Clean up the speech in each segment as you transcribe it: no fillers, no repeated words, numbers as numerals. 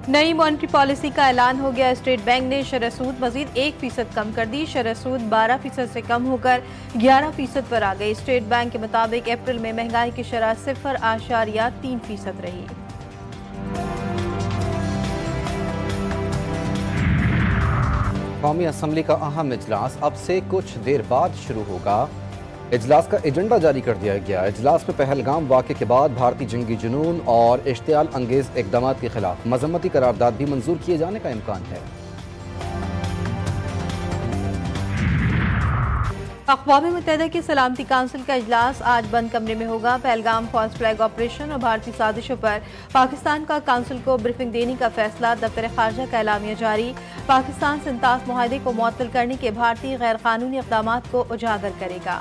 नई monetary policy का ऐलान हो गया। स्टेट बैंक ने शरह सूद मजीद 1% कम कर दी। शरह सूद 12% से कम होकर 11% पर आ गई। स्टेट बैंक के मुताबिक अप्रैल में महंगाई की शरह 0.3% रही। कौमी असम्बली का अहम इजलास अब से कुछ देर बाद शुरू होगा। इजलास का एजेंडा जारी कर दिया गया। इजलास में पहलगाम वाक़े के बाद भारतीय जंगी जुनून और इश्तियाल अंगेज इकदाम के खिलाफ मजम्मती करारदाद भी मंजूर किए जाने का इम्कान है। अक़वाम मुत्तहिदा की सलामती काउंसिल का इजलास आज बंद कमरे में होगा। पहलगाम फॉल्स फ्लैग ऑपरेशन और भारतीय साजिशों पर पाकिस्तान का काउंसिल को ब्रीफिंग देने का फैसला। दफ्तर खारजा का एलामिया जारी। पाकिस्तान सिंतास मुआहदे को मुअत्तल करने के भारतीय गैर कानूनी इक़दाम को उजागर करेगा।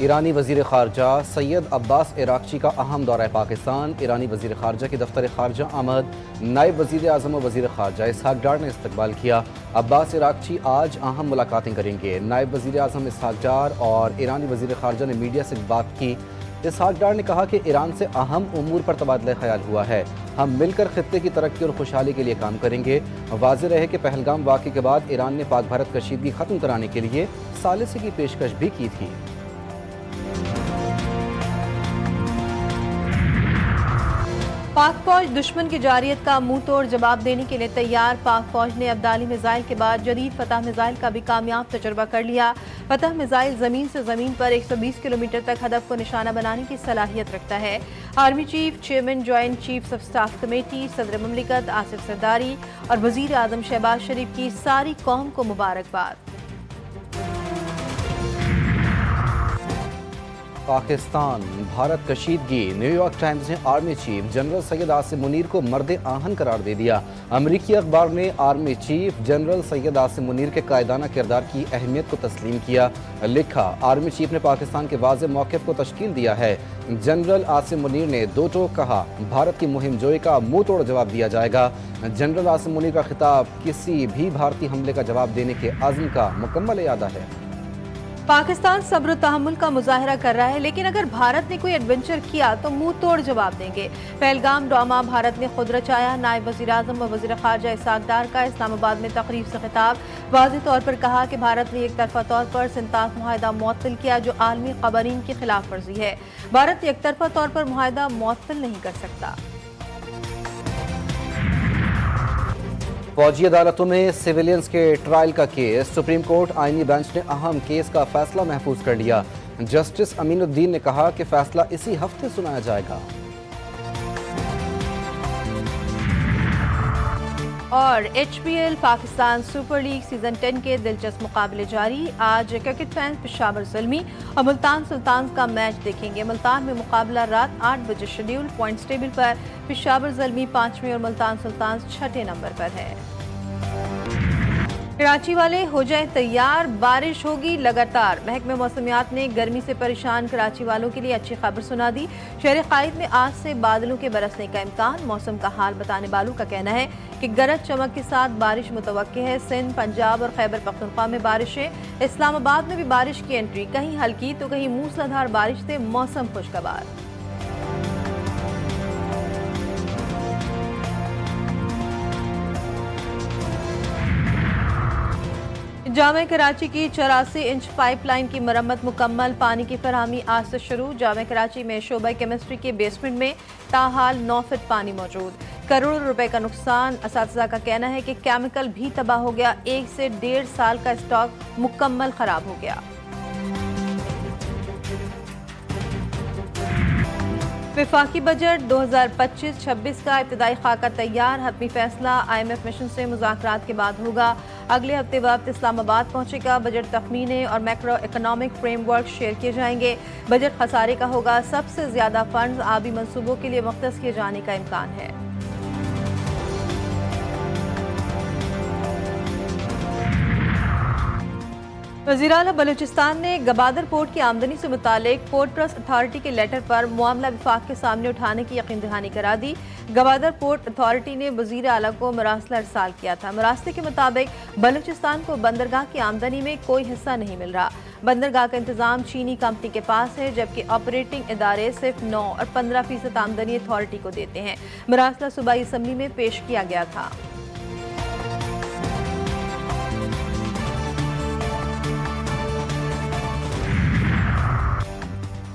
ईरानी वज़ीर ख़ारजा सैयद अब्बास इराक़ची का अहम दौरा पाकिस्तान। ईरानी वज़ीर ख़ारजा के दफ्तर ख़ारजा आमद नायब वज़ीर आज़म और वज़ीर ख़ारजा इसहाक़ डार ने इस्तकबाल किया। अब्बास इराक़ची आज अहम मुलाकातें करेंगे। नायब वज़ीर आज़म इसहाक़ डार और ईरानी वज़ीर ख़ारजा ने मीडिया से बात की। इसहाक़ डार ने कहा कि ईरान से अहम उमूर पर तबादला ख्याल हुआ है। हम मिलकर खित्ते की तरक्की और खुशहाली के लिए काम करेंगे। वाज़ेह रहे कि पहलगाम वाक़े के बाद ईरान ने पाक भारत कशीदगी ख़त्म कराने के लिए सालिसी की पेशकश भी की थी। पाक फौज दुश्मन की जारियत का मुंह तोड़ जवाब देने के लिए तैयार। पाक फौज ने अब्दाली मिसाइल के बाद जदीद फतह मिसाइल का भी कामयाब तजुर्बा कर लिया। फतह मिसाइल जमीन से जमीन पर 120 किलोमीटर तक हदफ को निशाना बनाने की सलाहियत रखता है। Army chief, chairman joint chiefs of staff committee, सदर ममलिकत आसिफ सरदारी और वजीर आजम शहबाज शरीफ की सारी कौम को मुबारकबाद। पाकिस्तान भारत कशीदगी। न्यूयॉर्क टाइम्स ने army chief general Syed Asim Munir को मर्द आहन करार दे दिया। अमरीकी अखबार ने army chief general Syed Asim Munir के कायदाना किरदार की अहमियत को तस्लीम किया। लिखा, आर्मी चीफ ने पाकिस्तान के वाज़ेह मौक़िफ़ को तश्कील दिया है। जनरल आसिम मुनीर ने दो टोक कहा, भारत की मुहिम जोई का मुंह तोड़ जवाब दिया जाएगा। जनरल आसिम मुनीर का खिताब किसी भी भारतीय हमले का जवाब देने के अज़्म का मुकम्मल इरादा है। पाकिस्तान सब्र और तहम्मुल का मुजाहरा कर रहा है, लेकिन अगर भारत ने कोई एडवेंचर किया तो मुंह तोड़ जवाब देंगे। पहलगाम ड्रामा भारत ने खुद रचाया। नायब वज़ीर आज़म और वज़ीर ख़ारजा इसहाक़ डार का इस्लामाबाद में तकरीब से खिताब। वाज़ेह तौर पर कहा कि भारत ने एक तरफा तौर पर सिंतास मुआहदा मुअत्तल किया, जो आलमी क़वानीन की खिलाफ वर्जी है। भारत एक तरफा तौर पर मुआहदा मुअत्तल नहीं कर सकता। फौजी अदालतों में सिविलियंस के ट्रायल का केस। सुप्रीम कोर्ट आईनी बेंच ने अहम केस का फैसला महफूज कर लिया। जस्टिस अमीनुद्दीन ने कहा कि फैसला इसी हफ्ते सुनाया जाएगा। और HPL Pakistan super league season 10 के दिलचस्प मुकाबले जारी। आज क्रिकेट फैंस पेशावर ज़ल्मी और मुल्तान सुल्तान का मैच देखेंगे। मुल्तान में मुकाबला रात 8 बजे शेड्यूल। पॉइंट्स टेबल पर पेशावर ज़ल्मी 5वें और मुल्तान सुल्तान 6ठे नंबर पर है। कराची वाले हो जाए तैयार, बारिश होगी लगातार। महकमे मौसमियात ने गर्मी से परेशान कराची वालों के लिए अच्छी खबर सुना दी। शहर कायद में आज से बादलों के बरसने का इम्कान। मौसम का हाल बताने वालों का कहना है कि गरज चमक के साथ बारिश मुतवक्के है। सिंध, पंजाब और खैबर पख्तूनख्वा में बारिशें। इस्लामाबाद में भी बारिश की एंट्री, कहीं हल्की तो कहीं मूसलाधार बारिश से मौसम खुशगवार। जामे कराची की 84 इंच पाइपलाइन की मरम्मत मुकम्मल। पानी की फरहमी आज से शुरू। जामे कराची में शोबा केमिस्ट्री के बेसमेंट में ताहाल 9 फीट पानी मौजूद। करोड़ों रुपए का नुकसान। असातिज़ा का कहना है कि केमिकल भी तबाह हो गया। 1 से 1.5 साल का स्टॉक मुकम्मल खराब हो गया। वफाकी बजट 2025-26 का इब्तिदाई खाका तैयार। हतमी फैसला IMF मिशन से मुज़ाकरात के बाद होगा। अगले हफ्ते वक्त इस्लामाबाद पहुंचेगा। बजट तखमीने और मैक्रो इकोनॉमिक फ्रेमवर्क शेयर किए जाएंगे। बजट खसारे का होगा। सबसे ज्यादा फंड्स आबी मंसूबों के लिए मुख्तस किए जाने का इम्कान है। वज़ीर-ए-आला बलूचिस्तान ने गबादर पोर्ट की आमदनी से मुतालिक पोर्ट ट्रस्ट अथॉरिटी के लेटर पर मामला विफाक के सामने उठाने की यकीन दहानी करा दी। गबादर पोर्ट अथॉरिटी ने वज़ीर-ए-आला को मरासला इरसाल किया था। मरासले के मुताबिक बलूचिस्तान को बंदरगाह की आमदनी में कोई हिस्सा नहीं मिल रहा। बंदरगाह का इंतजाम चीनी कंपनी के पास है, जबकि ऑपरेटिंग इदारे सिर्फ 9 और 15% आमदनी अथॉरिटी को देते हैं। मरासला सूबाई असम्बली में पेश किया गया था।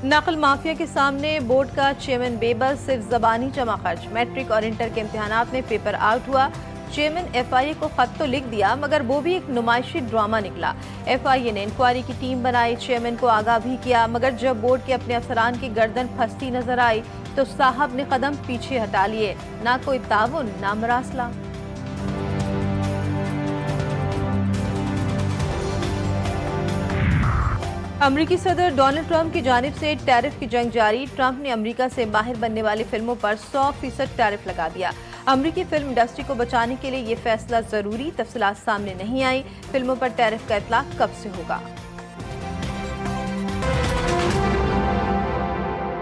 नकल माफिया के सामने बोर्ड का चेयरमैन बेबस, सिर्फ जबानी जमा खर्च। मैट्रिक और इंटर के इम्तिहानात में पेपर आउट हुआ। चेयरमैन FIA को खत तो लिख दिया, मगर वो भी एक नुमाइशी ड्रामा निकला। FIA ने इंक्वायरी की टीम बनाई, चेयरमैन को आगाह भी किया, मगर जब बोर्ड के अपने अफसरान की गर्दन फंसती नजर आई तो साहब ने कदम पीछे हटा लिए। ना कोई ताउन, ना मरासला। अमरीकी सदर डोनाल्ड ट्रंप की जानिब से टैरिफ की जंग जारी। ट्रंप ने अमरीका से बाहर बनने वाली फिल्मों पर 100% टैरिफ लगा दिया। अमरीकी फिल्म इंडस्ट्री को बचाने के लिए ये फैसला जरूरी, तफसीलात सामने नहीं आई। फिल्मों पर टैरिफ का इतलाक कब से होगा?